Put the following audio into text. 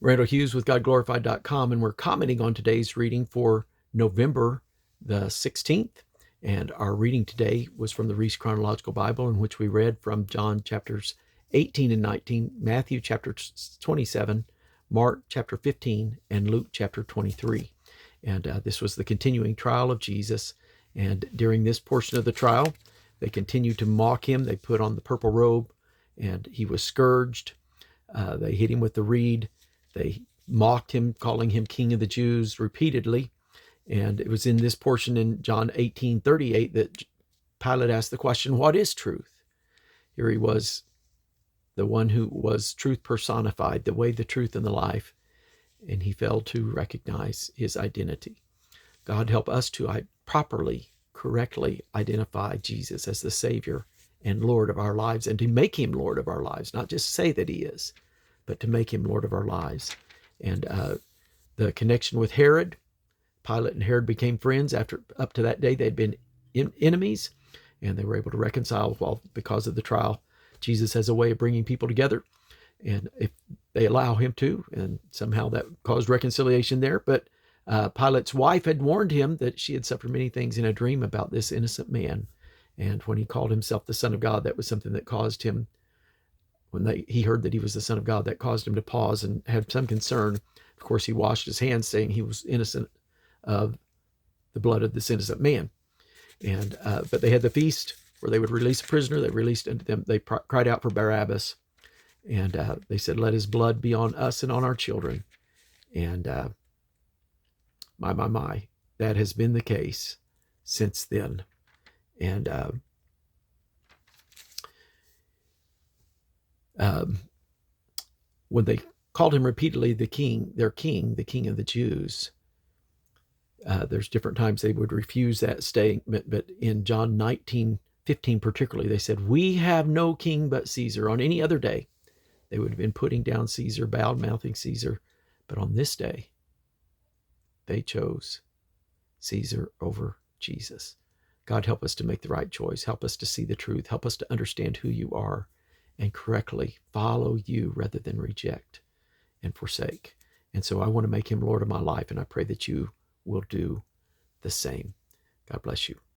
Randall Hughes with GodGlorified.com, and we're commenting on today's reading for November the 16th. And our reading today was from the Reese Chronological Bible, in which we read from John chapters 18 and 19, Matthew chapter 27, Mark chapter 15, and Luke chapter 23. And this was the continuing trial of Jesus. And during this portion of the trial, they continued to mock him. They put on the purple robe, and he was scourged. They hit him with the reed. They mocked him, calling him King of the Jews repeatedly. And it was in this portion in John 18:38 that Pilate asked the question, what is truth? Here he was, the one who was truth personified, the way, the truth, and the life. And he failed to recognize his identity. God help us to properly, correctly identify Jesus as the Savior and Lord of our lives, and to make him Lord of our lives, not just say that he is, but to make him Lord of our lives. And the connection with Herod, Pilate and Herod became friends. Up to that day, they'd been enemies, and they were able to reconcile because of the trial. Jesus has a way of bringing people together, and if they allow him to, and somehow that caused reconciliation there. But Pilate's wife had warned him that she had suffered many things in a dream about this innocent man. And when he called himself the Son of God, that was something that caused him, when he heard that he was the Son of God, that caused him to pause and have some concern. Of course, he washed his hands, saying he was innocent of the blood of this innocent man. And but they had the feast where they would release a prisoner. They released them. They cried out for Barabbas, and they said, "Let his blood be on us and on our children." And my, that has been the case since then. And when they called him repeatedly the king, the king of the Jews, there's different times they would refuse that statement, but in John 19:15 particularly, they said, "We have no king but Caesar." On any other day, they would have been putting down Caesar, bad-mouthing Caesar, but on this day, they chose Caesar over Jesus. God, help us to make the right choice. Help us to see the truth. Help us to understand who you are and correctly follow you rather than reject and forsake. And so I want to make him Lord of my life, and I pray that you will do the same. God bless you.